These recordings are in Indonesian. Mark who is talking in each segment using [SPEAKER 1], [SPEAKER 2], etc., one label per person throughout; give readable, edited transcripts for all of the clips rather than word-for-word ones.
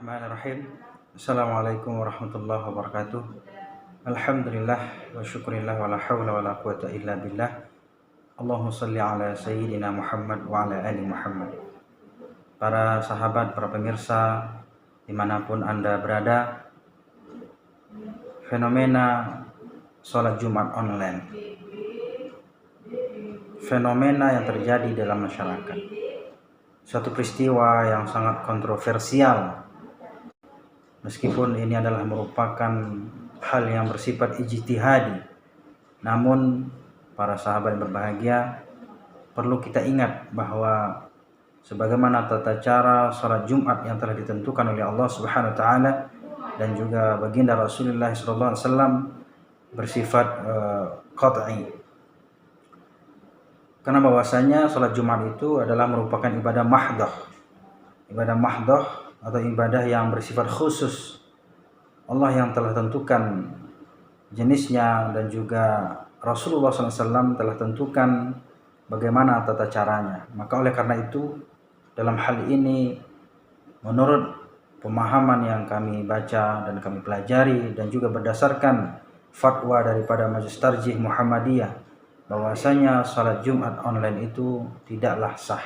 [SPEAKER 1] Bismillahirrahmanirrahim. Assalamualaikum warahmatullahi wabarakatuh. Alhamdulillah wa syukurillah wa la hawla wa la quwata illa billah. Allahumma salli ala sayyidina Muhammad wa ala ali Muhammad. Para sahabat, para pemirsa dimanapun Anda berada, fenomena sholat Jumat online, fenomena yang terjadi dalam masyarakat, suatu peristiwa yang sangat kontroversial. Meskipun ini adalah merupakan hal yang bersifat ijtihadi, namun para sahabat yang berbahagia, perlu kita ingat bahwa sebagaimana tata cara salat Jumat yang telah ditentukan oleh Allah Subhanahu wa taala dan juga baginda Rasulullah sallallahu alaihi wasallam bersifat qat'i. Karena bahwasanya salat Jumat itu adalah merupakan ibadah mahdhah. Ibadah mahdhah atau ibadah yang bersifat khusus. Allah yang telah tentukan jenisnya dan juga Rasulullah SAW telah tentukan bagaimana tata caranya. Maka oleh karena itu, dalam hal ini menurut pemahaman yang kami baca dan kami pelajari dan juga berdasarkan fatwa daripada Majelis Tarjih Muhammadiyah, bahwasanya salat Jumat online itu tidaklah sah.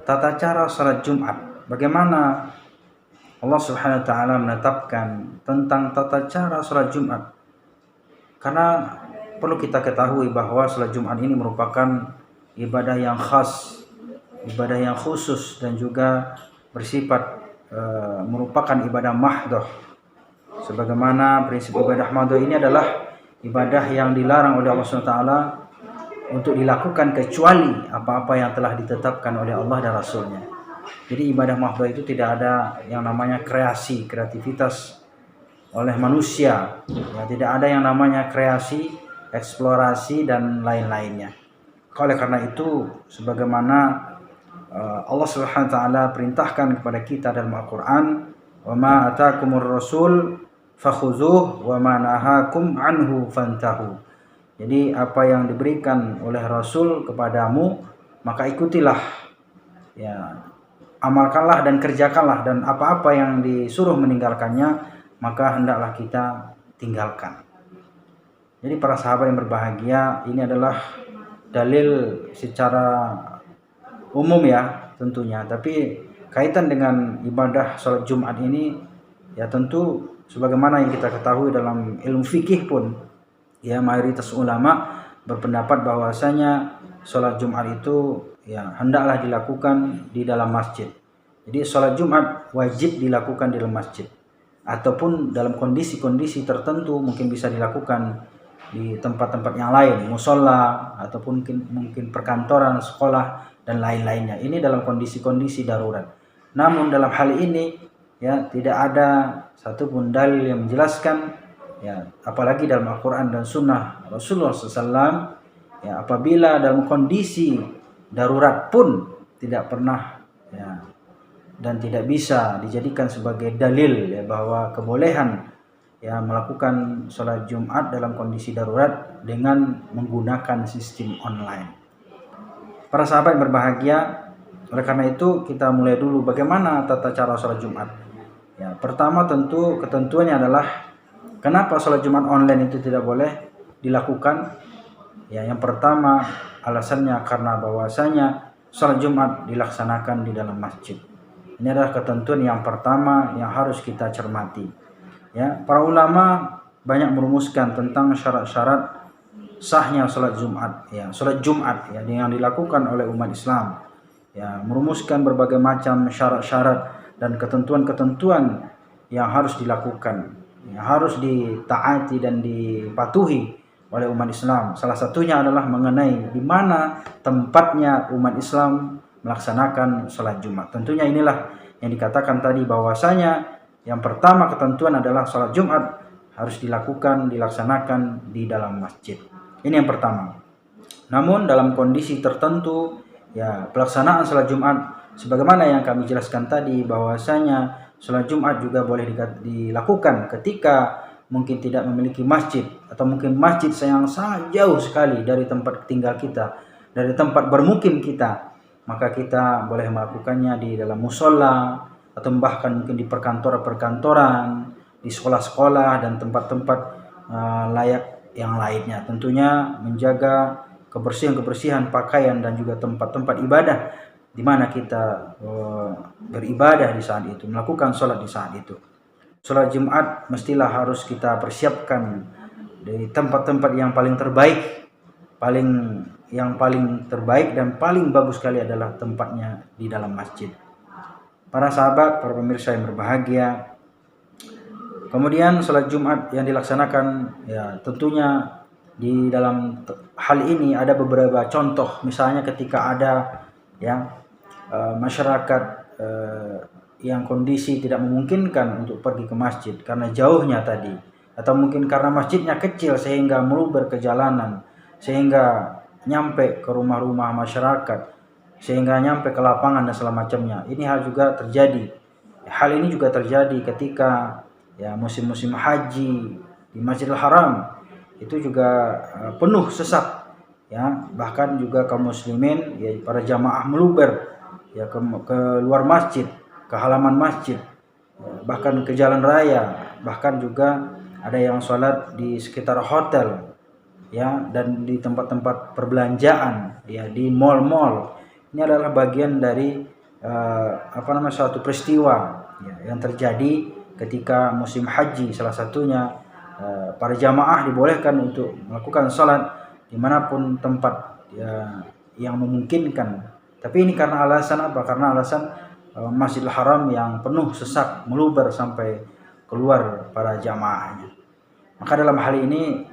[SPEAKER 1] Tata cara salat Jumat, bagaimana Allah Subhanahu wa taala menetapkan tentang tata cara salat Jumat? Karena perlu kita ketahui bahwa salat Jumat ini merupakan ibadah yang khas, ibadah yang khusus dan juga bersifat merupakan ibadah mahdhah. Sebagaimana prinsip ibadah mahdhah ini adalah ibadah yang dilarang oleh Allah Subhanahu wa taala untuk dilakukan kecuali apa-apa yang telah ditetapkan oleh Allah dan Rasulnya. Jadi ibadah mahdhah itu tidak ada yang namanya kreativitas oleh manusia. Ya, tidak ada yang namanya kreasi, eksplorasi dan lain-lainnya. Oleh karena itu, sebagaimana Allah Subhanahu wa taala perintahkan kepada kita dalam Al-Qur'an, "Wa ma atakumur rasul fakhuzuh wa ma nahakum anhu fantahu." Jadi apa yang diberikan oleh Rasul kepadamu, maka ikutilah. Ya, amalkanlah dan kerjakanlah, dan apa-apa yang disuruh meninggalkannya maka hendaklah kita tinggalkan. Jadi para sahabat yang berbahagia, ini adalah dalil secara umum ya tentunya, tapi kaitan dengan ibadah salat Jumat ini ya tentu sebagaimana yang kita ketahui dalam ilmu fikih pun ya mayoritas ulama berpendapat bahwasanya salat Jumat itu ya hendaklah dilakukan di dalam masjid. Jadi salat Jumat wajib dilakukan di dalam masjid, ataupun dalam kondisi-kondisi tertentu mungkin bisa dilakukan di tempat-tempat yang lain, musola ataupun mungkin perkantoran, sekolah dan lain-lainnya. Ini dalam kondisi-kondisi darurat. Namun dalam hal ini ya tidak ada satupun dalil yang menjelaskan ya, apalagi dalam Al-Quran dan Sunnah Rasulullah SAW ya, apabila dalam kondisi darurat pun tidak pernah ya, dan tidak bisa dijadikan sebagai dalil ya, bahwa kebolehan ya melakukan sholat Jumat dalam kondisi darurat dengan menggunakan sistem online. Para sahabat yang berbahagia, oleh karena itu kita mulai dulu bagaimana tata cara sholat Jumat. Ya, pertama tentu ketentuannya adalah kenapa sholat Jumat online itu tidak boleh dilakukan? Ya, yang pertama alasannya karena bahwasanya sholat Jumat dilaksanakan di dalam masjid. Ini adalah ketentuan yang pertama yang harus kita cermati. Ya, para ulama banyak merumuskan tentang syarat-syarat sahnya sholat Jumat. Ya, sholat Jumat ya, yang dilakukan oleh umat Islam. Ya, merumuskan berbagai macam syarat-syarat dan ketentuan-ketentuan yang harus dilakukan, yang harus ditaati dan dipatuhi oleh umat Islam. Salah satunya adalah mengenai di mana tempatnya umat Islam melaksanakan sholat Jumat. Tentunya inilah yang dikatakan tadi bahwasanya yang pertama ketentuan adalah sholat Jumat harus dilaksanakan di dalam masjid. Ini yang pertama. Namun dalam kondisi tertentu ya pelaksanaan sholat Jumat sebagaimana yang kami jelaskan tadi bahwasanya sholat Jumat juga boleh dilakukan ketika mungkin tidak memiliki masjid, atau mungkin masjid yang sangat jauh sekali dari tempat tinggal kita, dari tempat bermukim kita, maka kita boleh melakukannya di dalam musola atau bahkan mungkin di perkantoran-perkantoran, di sekolah-sekolah dan tempat-tempat layak yang lainnya. Tentunya menjaga kebersihan pakaian dan juga tempat-tempat ibadah di mana kita beribadah di saat itu, melakukan sholat di saat itu. Sholat Jumat mestilah harus kita persiapkan di tempat-tempat yang paling terbaik, yang paling terbaik dan paling bagus sekali adalah tempatnya di dalam masjid. Para sahabat, para pemirsa yang berbahagia, kemudian sholat Jumat yang dilaksanakan, ya tentunya di dalam hal ini ada beberapa contoh. Misalnya ketika ada masyarakat yang kondisi tidak memungkinkan untuk pergi ke masjid karena jauhnya tadi, atau mungkin karena masjidnya kecil sehingga meluber ke jalanan, sehingga nyampe ke rumah-rumah masyarakat, sehingga nyampe ke lapangan dan segala macamnya. Ini hal juga terjadi. Hal ini juga terjadi ketika musim-musim haji di Masjidil Haram, itu juga penuh sesak, bahkan juga kaum muslimin, para jamaah meluber ke luar masjid, ke halaman masjid, bahkan ke jalan raya, bahkan juga ada yang sholat di sekitar hotel, dan di tempat-tempat perbelanjaan, di mal-mal. Ini adalah bagian dari suatu peristiwa yang terjadi ketika musim haji. Salah satunya para jamaah dibolehkan untuk melakukan sholat dimanapun tempat yang memungkinkan. Tapi ini karena alasan apa? Karena alasan Masjidil Haram yang penuh sesak, meluber sampai keluar para jamaahnya. Maka dalam hal ini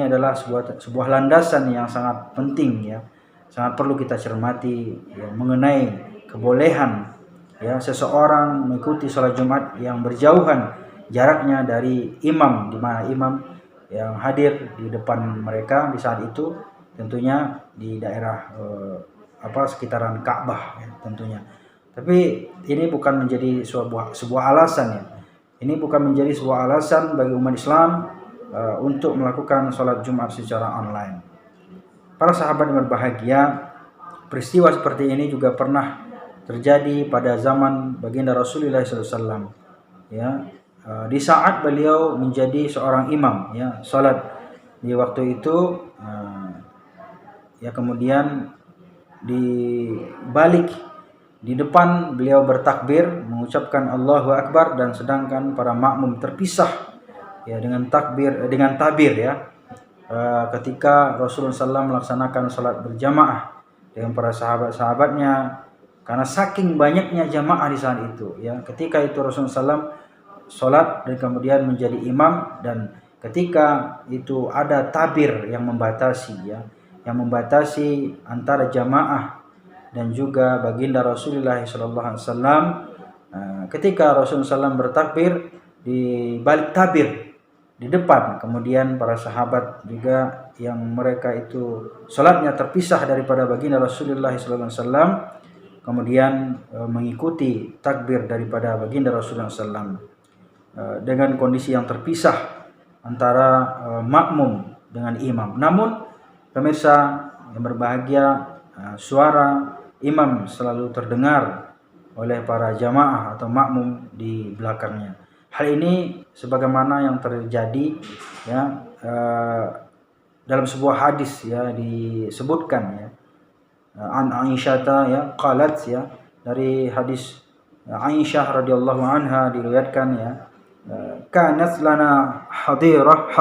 [SPEAKER 1] adalah sebuah landasan yang sangat penting, sangat perlu kita cermati, mengenai kebolehan seseorang mengikuti sholat Jumat yang berjauhan jaraknya dari imam, di mana imam yang hadir di depan mereka di saat itu tentunya di daerah sekitaran Ka'bah, tentunya. Tapi ini bukan menjadi sebuah alasan, Ini bukan menjadi sebuah alasan bagi umat Islam untuk melakukan sholat Jumat secara online. Para sahabat yang berbahagia, peristiwa seperti ini juga pernah terjadi pada zaman baginda Rasulullah SAW. Di saat beliau menjadi seorang imam, sholat di waktu itu, kemudian di depan beliau bertakbir mengucapkan Allahu Akbar, dan sedangkan para makmum terpisah dengan tabir ketika Rasulullah SAW melaksanakan sholat berjamaah dengan para sahabat-sahabatnya, karena saking banyaknya jamaah di saat itu. Ketika itu Rasulullah SAW sholat dan kemudian menjadi imam, dan ketika itu ada tabir yang membatasi, antara jamaah dan juga baginda Rasulullah SAW. Ketika Rasulullah SAW bertakbir, di balik tabir di depan, kemudian para sahabat juga yang mereka itu sholatnya terpisah daripada baginda Rasulullah SAW, kemudian mengikuti takbir daripada baginda Rasulullah SAW dengan kondisi yang terpisah antara makmum dengan imam. Namun pemirsa yang berbahagia, suara imam selalu terdengar oleh para jamaah atau makmum di belakangnya. Hal ini sebagaimana yang terjadi dalam sebuah hadis disebutkan an Aisyah qalat dari hadis Aisyah radhiyallahu anha diriwayatkan kanat lana hasirah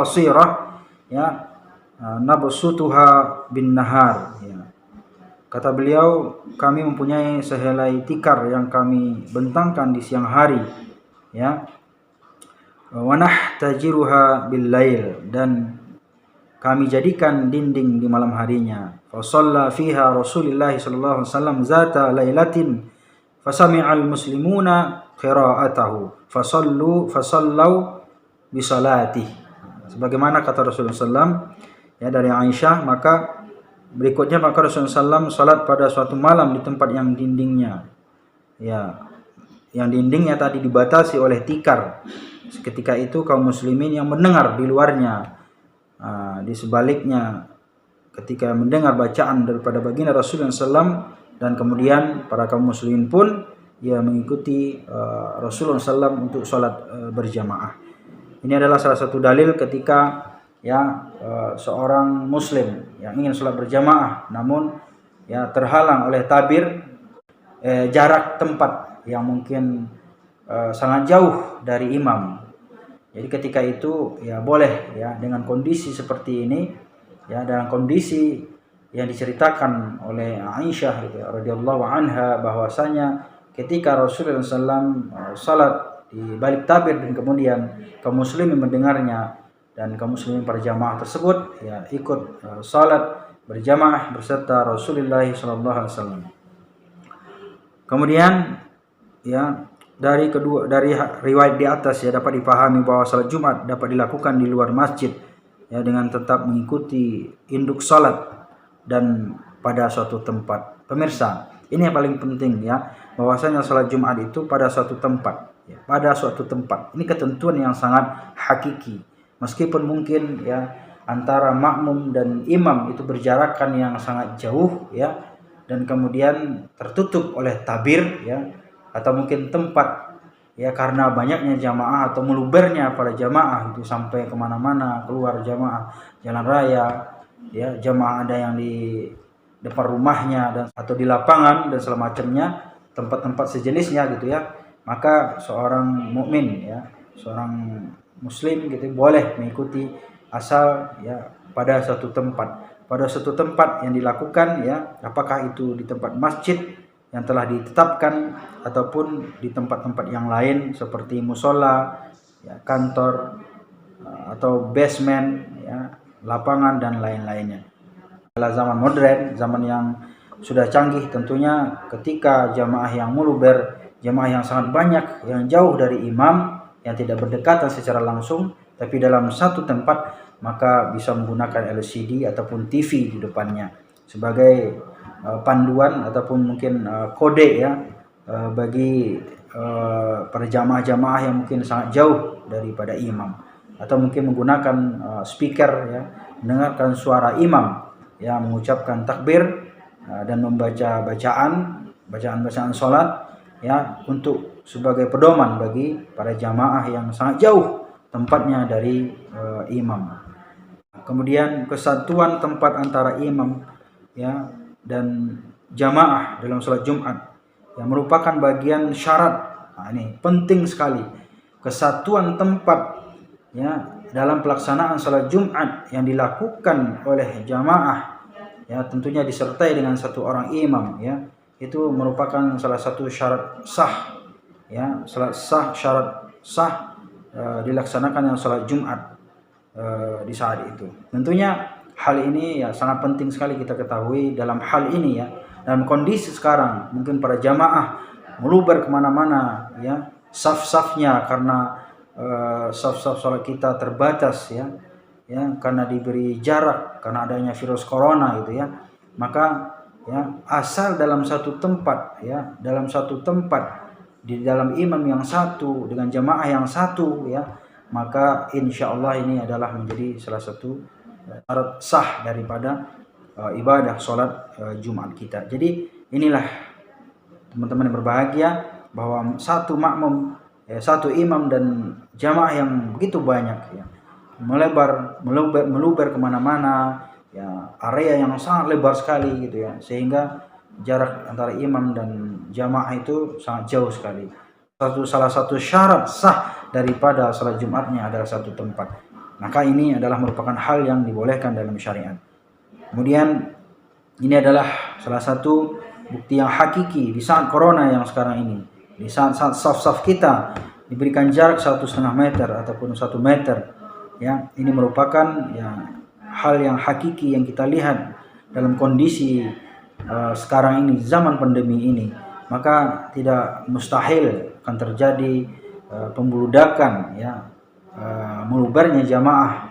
[SPEAKER 1] nabsutuha bin nahar. Kata beliau, kami mempunyai sehelai tikar yang kami bentangkan di siang hari, wa nahtajiruha bil lail, dan kami jadikan dinding di malam harinya. Fa shalla fiha Rasulullah sallallahu alaihi wasallam zata lailatin fasami'al muslimuna qira'atahu fasallu bi salati. Sebagaimana kata Rasulullah SAW dari Aisyah, maka Rasulullah SAW salat pada suatu malam di tempat yang dindingnya tadi dibatasi oleh tikar. Ketika itu kaum muslimin yang mendengar di luarnya, di sebaliknya ketika mendengar bacaan daripada baginda Rasulullah SAW, dan kemudian para kaum muslimin pun ia mengikuti Rasulullah SAW untuk sholat berjamaah. Ini adalah salah satu dalil ketika seorang muslim yang ingin sholat berjamaah namun terhalang oleh tabir jarak tempat yang mungkin sangat jauh dari imam. Jadi ketika itu boleh dengan kondisi seperti ini, dalam kondisi yang diceritakan oleh Aisyah radhiyallahu anha bahwasanya ketika Rasulullah SAW salat di balik tabir dan kemudian kaum muslimin mendengarnya dan kaum muslimin para jamaah tersebut ikut salat berjamaah beserta Rasulullah SAW. Kemudian dari riwayat di atas dapat dipahami bahwa salat Jumat dapat dilakukan di luar masjid dengan tetap mengikuti induk salat dan pada suatu tempat. Pemirsa, ini yang paling penting bahwasanya salat Jumat itu pada suatu tempat, pada suatu tempat. Ini ketentuan yang sangat hakiki. Meskipun mungkin antara makmum dan imam itu berjarakan yang sangat jauh dan kemudian tertutup oleh tabir atau mungkin tempat karena banyaknya jamaah atau melubernya para jamaah itu sampai kemana-mana, keluar jamaah jalan raya, jamaah ada yang di depan rumahnya dan atau di lapangan dan semacamnya, tempat-tempat sejenisnya gitu maka seorang mukmin seorang muslim gitu boleh mengikuti asal pada suatu tempat yang dilakukan apakah itu di tempat masjid yang telah ditetapkan ataupun di tempat-tempat yang lain seperti musola, kantor atau basement, lapangan dan lain-lainnya. Adalah zaman modern, zaman yang sudah canggih tentunya ketika jamaah yang muluber, jamaah yang sangat banyak yang jauh dari imam yang tidak berdekatan secara langsung tapi dalam satu tempat, maka bisa menggunakan LCD ataupun TV di depannya sebagai panduan ataupun mungkin kode bagi para jamaah-jamaah yang mungkin sangat jauh daripada imam, atau mungkin menggunakan speaker mendengarkan suara imam mengucapkan takbir dan membaca bacaan salat untuk sebagai pedoman bagi para jamaah yang sangat jauh tempatnya dari imam. Kemudian kesatuan tempat antara imam dan jamaah dalam sholat Jumat yang merupakan bagian syarat. Ini penting sekali, kesatuan tempat dalam pelaksanaan sholat Jumat yang dilakukan oleh jamaah tentunya disertai dengan satu orang imam itu merupakan salah satu syarat sah syarat sah dilaksanakan yang sholat Jumat di saat itu. Tentunya hal ini sangat penting sekali kita ketahui. Dalam hal ini dalam kondisi sekarang mungkin para jamaah meluber kemana-mana saf-safnya karena saf-saf sholat kita terbatas karena diberi jarak karena adanya virus corona gitu maka asal dalam satu tempat di dalam imam yang satu dengan jamaah yang satu maka insya Allah ini adalah menjadi salah satu syarat sah daripada ibadah sholat Jumat kita. Jadi inilah teman-teman yang berbahagia bahwa satu makmum, satu imam dan jamaah yang begitu banyak meluber kemana-mana area yang sangat lebar sekali gitu sehingga jarak antara imam dan jamaah itu sangat jauh sekali. Salah satu syarat sah daripada salat Jumatnya adalah satu tempat. Maka ini adalah merupakan hal yang dibolehkan dalam syariat. Kemudian ini adalah salah satu bukti yang hakiki di saat corona yang sekarang ini. Di saat saf-saf kita diberikan jarak 1,5 meter ataupun 1 meter. Ini merupakan hal yang hakiki yang kita lihat dalam kondisi sekarang ini, zaman pandemi ini. Maka tidak mustahil akan terjadi pembludakan melubernya jamaah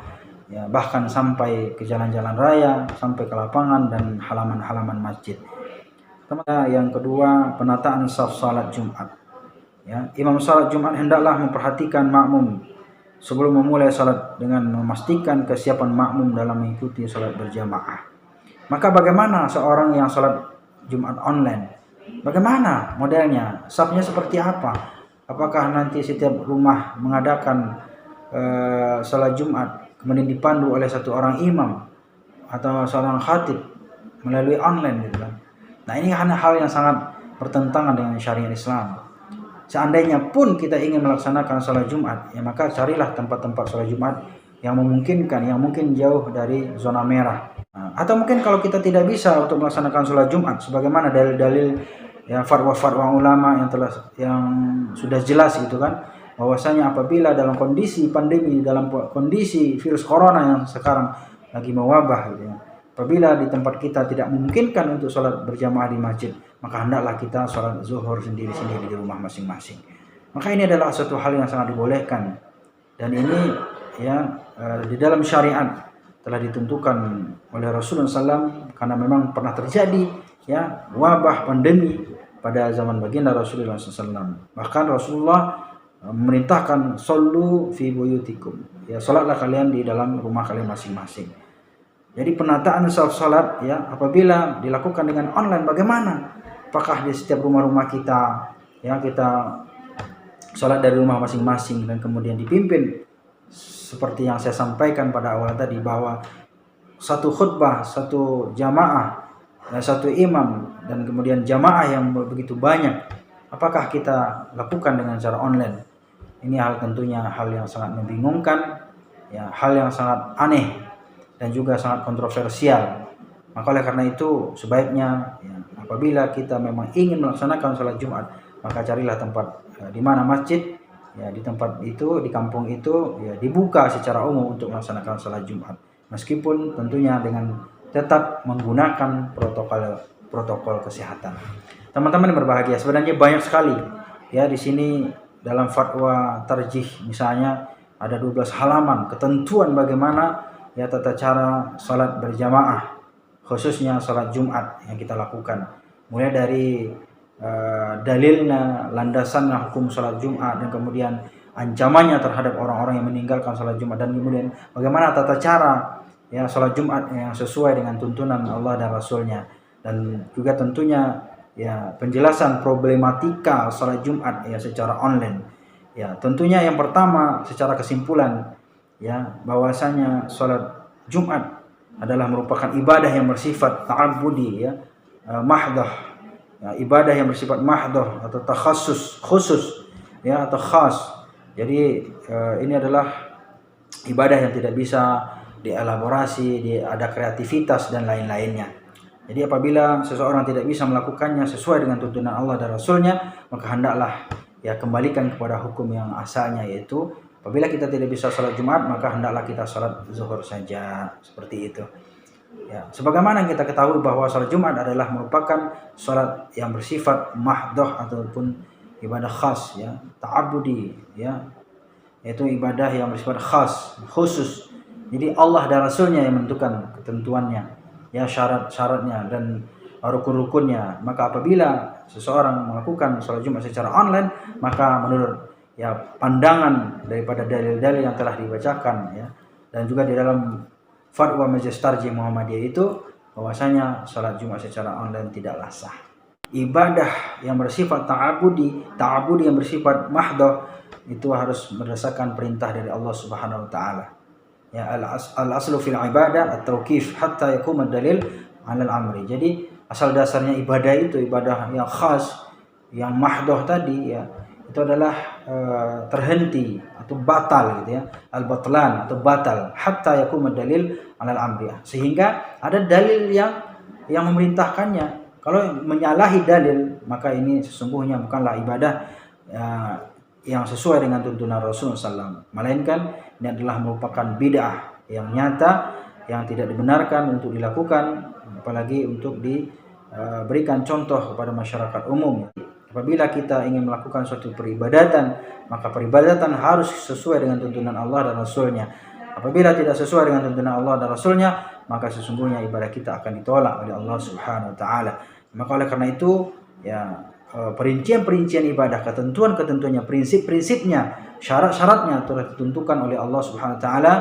[SPEAKER 1] bahkan sampai ke jalan-jalan raya, sampai ke lapangan dan halaman-halaman masjid. Yang kedua, penataan saf salat Jumat. Imam salat Jumat hendaklah memperhatikan makmum sebelum memulai salat dengan memastikan kesiapan makmum dalam mengikuti salat berjamaah. Maka bagaimana seorang yang salat Jumat online Bagaimana modelnya? Safnya seperti apa? Apakah nanti setiap rumah mengadakan salat Jumat kemudian dipandu oleh satu orang imam atau seorang khatib melalui online gitu kan? Nah, ini hal yang sangat bertentangan dengan syariat Islam. Seandainya pun kita ingin melaksanakan sholat Jumat, ya maka carilah tempat-tempat sholat Jumat yang memungkinkan, yang mungkin jauh dari zona merah. Nah, atau mungkin kalau kita tidak bisa untuk melaksanakan sholat Jumat, sebagaimana dalil-dalil ya fatwa-fatwa ulama yang sudah jelas gitu kan, bahwasanya apabila dalam kondisi pandemi, dalam kondisi virus corona yang sekarang lagi mewabah gitu ya, apabila di tempat kita tidak memungkinkan untuk sholat berjamaah di masjid, maka hendaklah kita sholat zuhur sendiri-sendiri di rumah masing-masing. Maka ini adalah suatu hal yang sangat dibolehkan, dan ini ya di dalam syariat telah ditentukan oleh Rasulullah SAW, karena memang pernah terjadi ya wabah pandemi pada zaman baginda Rasulullah SAW. Bahkan Rasulullah memerintahkan shollu fi buyutikum, ya sholatlah kalian di dalam rumah kalian masing-masing. Jadi penataan salat ya apabila dilakukan dengan online bagaimana? Apakah di setiap rumah-rumah kita ya kita salat dari rumah masing-masing dan kemudian dipimpin seperti yang saya sampaikan pada awal tadi, bahwa satu khutbah, satu jamaah, satu imam dan kemudian jamaah yang begitu banyak, apakah kita lakukan dengan cara online? Ini tentunya hal yang sangat membingungkan, ya hal yang sangat aneh dan juga sangat kontroversial. Maka oleh karena itu sebaiknya ya, apabila kita memang ingin melaksanakan sholat Jumat, maka carilah tempat di mana masjid ya di tempat itu, di kampung itu ya dibuka secara umum untuk melaksanakan sholat Jumat, meskipun tentunya dengan tetap menggunakan protokol kesehatan. Teman-teman yang berbahagia, sebenarnya banyak sekali ya di sini dalam fatwa tarjih misalnya ada 12 halaman ketentuan bagaimana ya tata cara salat berjamaah, khususnya salat Jumat yang kita lakukan. Mulai dari dalilnya, landasannya hukum salat Jumat, dan kemudian ancamannya terhadap orang-orang yang meninggalkan salat Jumat, dan kemudian bagaimana tata cara ya salat Jumat yang sesuai dengan tuntunan Allah dan Rasulnya, dan juga tentunya ya penjelasan problematika salat Jumat ya secara online. Ya, tentunya yang pertama secara kesimpulan ya bahwasanya salat Jumat adalah merupakan ibadah yang bersifat ta'abbudi ya, mahdoh ya, ibadah yang bersifat mahdoh atau takhassus, khusus ya atau khas. Jadi ini adalah ibadah yang tidak bisa dielaborasi, ada kreativitas dan lain-lainnya. Jadi apabila seseorang tidak bisa melakukannya sesuai dengan tuntunan Allah dan Rasulnya, maka hendaklah ya kembalikan kepada hukum yang asalnya, yaitu apabila kita tidak bisa sholat Jumat, maka hendaklah kita sholat zuhur saja, seperti itu. Ya, sebagaimana kita ketahui bahwa sholat Jumat adalah merupakan sholat yang bersifat mahdoh ataupun ibadah khas, ya, ta'abudi, ya, yaitu ibadah yang bersifat khas, khusus. Jadi Allah dan Rasulnya yang menentukan ketentuannya, ya syarat-syaratnya dan rukun-rukunnya. Maka apabila seseorang melakukan sholat Jumat secara online, maka menurut ya pandangan daripada dalil-dalil yang telah dibacakan ya dan juga di dalam fatwa Majelis Tarjih Muhammadiyah itu, bahwasanya sholat Jumat secara online tidaklah sah. Ibadah yang bersifat ta'abudi yang bersifat mahdoh itu harus berdasarkan perintah dari Allah Subhanahu wa taala. Ya, al-aslu fil ibadah at-tauqif hatta yaqum ad-dalil 'ala al-amri. Jadi asal dasarnya ibadah itu ibadah yang khas, yang mahdoh tadi ya, itu adalah terhenti atau batal gitu ya, al-batlan atau batal hatta yaqum ad-dalil 'ala al-amri. Sehingga ada dalil yang memerintahkannya. Kalau menyalahi dalil, maka ini sesungguhnya bukanlah ibadah yang sesuai dengan tuntunan Rasulullah SAW, melainkan ini adalah merupakan bid'ah yang nyata, yang tidak dibenarkan untuk dilakukan, apalagi untuk diberikan contoh kepada masyarakat umum. Apabila kita ingin melakukan suatu peribadatan, maka peribadatan harus sesuai dengan tuntunan Allah dan Rasulnya. Apabila tidak sesuai dengan tuntunan Allah dan Rasulnya, maka sesungguhnya ibadah kita akan ditolak oleh Allah Subhanahu wa taala. Maka oleh karena itu ya perincian-perincian ibadah, ketentuan-ketentuannya, prinsip-prinsipnya, syarat-syaratnya telah ditentukan oleh Allah Subhanahu wa taala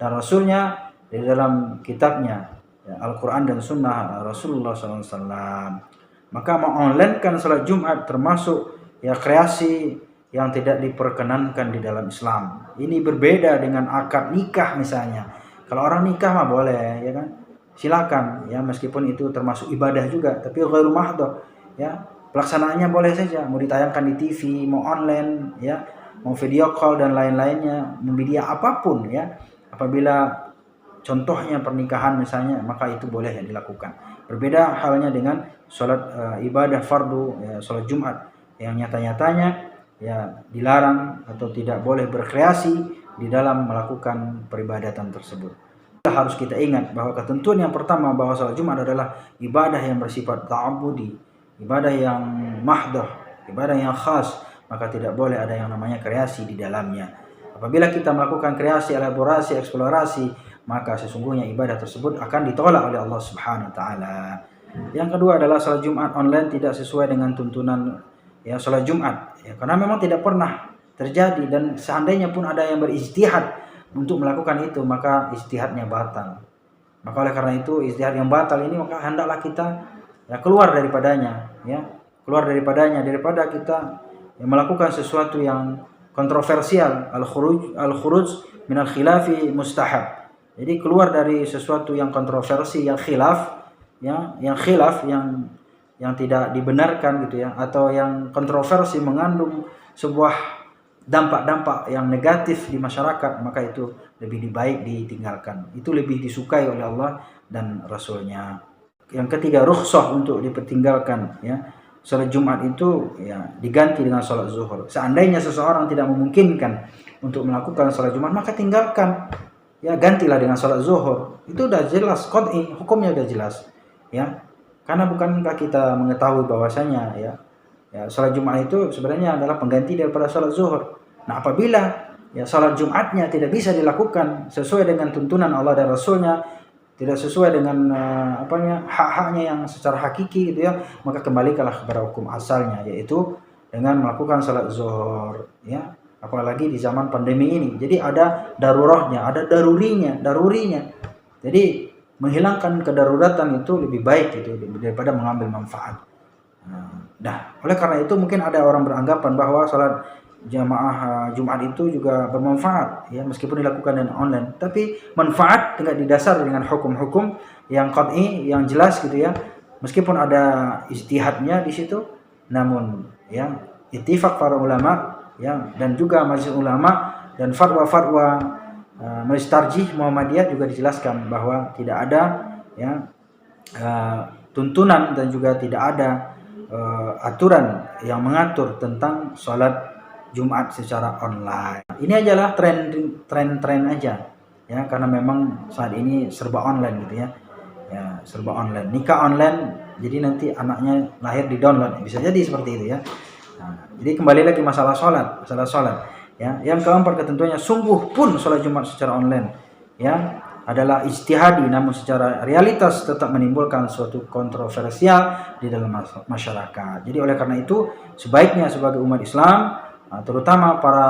[SPEAKER 1] dan Rasulnya di dalam kitabnya ya, Al-Quran dan Sunnah Rasulullah SAW. Maka meng-online-kan salat Jumat termasuk ya kreasi yang tidak diperkenankan di dalam Islam. Ini berbeda dengan akad nikah misalnya. Kalau orang nikah mah boleh, ya kan? Silakan, ya meskipun itu termasuk ibadah juga, tapi ghairu mahdhah, ya. Pelaksanaannya boleh saja, mau ditayangkan di TV, mau online, ya, mau video call dan lain-lainnya, media apapun, ya. Apabila contohnya pernikahan misalnya, maka itu boleh yang dilakukan. Berbeda halnya dengan sholat ibadah fardu, ya, sholat Jumat yang nyata-nyatanya ya dilarang atau tidak boleh berkreasi di dalam melakukan peribadatan tersebut. Harus kita ingat bahwa ketentuan yang pertama bahwa sholat Jumat adalah ibadah yang bersifat ta'abbudi, ibadah yang mahdoh, ibadah yang khas, maka tidak boleh ada yang namanya kreasi di dalamnya. Apabila kita melakukan kreasi, elaborasi, eksplorasi, maka sesungguhnya ibadah tersebut akan ditolak oleh Allah Subhanahu wa taala. Yang kedua adalah salat Jumat online tidak sesuai dengan tuntunan ya salat Jumat. Ya, karena memang tidak pernah terjadi, dan seandainya pun ada yang berijtihad untuk melakukan itu, maka ijtihadnya batal. Maka oleh karena itu ijtihad yang batal ini maka hendaklah kita ya keluar daripadanya, ya. Keluar daripadanya daripada kita ya, melakukan sesuatu yang kontroversial, al-khuruj minal khilafi mustahab. Jadi keluar dari sesuatu yang kontroversi, yang khilaf, ya, yang tidak dibenarkan gitu ya, atau yang kontroversi mengandung sebuah dampak-dampak yang negatif di masyarakat, maka itu lebih baik ditinggalkan. Itu lebih disukai oleh Allah dan Rasulnya. Yang ketiga, rukhsah untuk dipertinggalkan, ya. Salat Jumat itu ya diganti dengan salat zuhur. Seandainya seseorang tidak memungkinkan untuk melakukan salat Jumat, maka tinggalkan. Ya, gantilah dengan salat zuhur. Itu udah jelas, qat'i, hukumnya udah jelas. Ya. Karena bukankah kita mengetahui bahwasanya ya salat Jumat itu sebenarnya adalah pengganti daripada salat zuhur. Nah, apabila ya salat Jumatnya tidak bisa dilakukan sesuai dengan tuntunan Allah dan Rasulnya, tidak sesuai dengan hak-haknya yang secara hakiki gitu ya, maka kembalikanlah kepada hukum asalnya, yaitu dengan melakukan salat zuhur, ya. Apalagi di zaman pandemi ini. Jadi ada darurahnya, ada darurinya. Jadi menghilangkan kedaruratan itu lebih baik gitu daripada mengambil manfaat. Nah, oleh karena itu mungkin ada orang beranggapan bahwa salat jamaah Jumat itu juga bermanfaat, ya, meskipun dilakukan dengan online. Tapi manfaat tidak didasar dengan hukum-hukum yang qat'i, yang jelas gitu ya. Meskipun ada ijtihadnya di situ, namun ya ittifaq para ulama, ya, dan juga majelis ulama dan fatwa-fatwa majelis tarjih Muhammadiyah juga dijelaskan bahwa tidak ada ya tuntunan dan juga tidak ada aturan yang mengatur tentang sholat Jumat secara online. Ini adalah tren aja, ya, karena memang saat ini serba online gitu ya. Ya, serba online. Nikah online, jadi nanti anaknya lahir di download, bisa jadi seperti itu ya. Nah, jadi kembali lagi masalah sholat. Ya, yang keempat ketentuannya sungguh pun sholat Jumat secara online, ya, adalah ijtihadi, namun secara realitas tetap menimbulkan suatu kontroversial di dalam masyarakat. Jadi oleh karena itu sebaiknya sebagai umat Islam, terutama para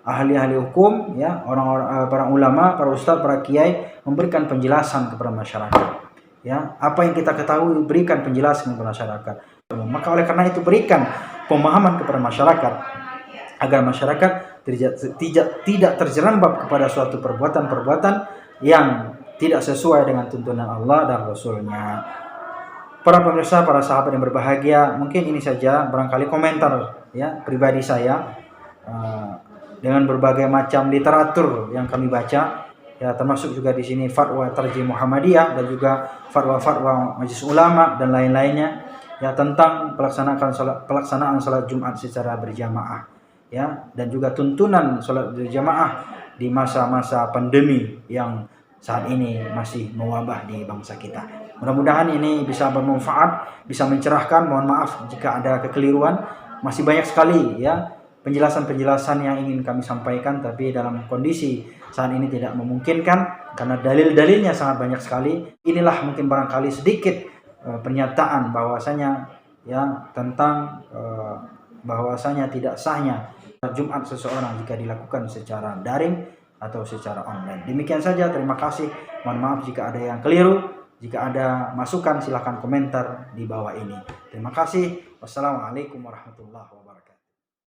[SPEAKER 1] ahli-ahli hukum, ya, orang-orang, para ulama, para ustadz, para kiai, memberikan penjelasan kepada masyarakat. Ya, apa yang kita ketahui berikan penjelasan kepada masyarakat. Maka oleh karena itu berikan pemahaman kepada masyarakat agar masyarakat tidak terjerembab kepada suatu perbuatan-perbuatan yang tidak sesuai dengan tuntunan Allah dan Rasulnya. Para pemirsa, para sahabat yang berbahagia, mungkin ini saja barangkali komentar ya pribadi saya dengan berbagai macam literatur yang kami baca, ya, termasuk juga di sini fatwa tarjih Muhammadiyah dan juga fatwa-fatwa majelis ulama dan lain-lainnya, ya, tentang pelaksanaan salat Jumat secara berjamaah, ya, dan juga tuntunan salat berjamaah di masa-masa pandemi yang saat ini masih mewabah di bangsa kita. Mudah-mudahan ini bisa bermanfaat, bisa mencerahkan. Mohon maaf jika ada kekeliruan. Masih banyak sekali ya penjelasan-penjelasan yang ingin kami sampaikan, tapi dalam kondisi saat ini tidak memungkinkan karena dalil-dalilnya sangat banyak sekali. Inilah mungkin barangkali sedikit pernyataan bahwasanya ya tentang bahwasanya tidak sahnya Jumat seseorang jika dilakukan secara daring atau secara online. Demikian saja, terima kasih. Mohon maaf jika ada yang keliru. Jika ada masukan silahkan komentar di bawah ini. Terima kasih. Wassalamualaikum warahmatullahi wabarakatuh.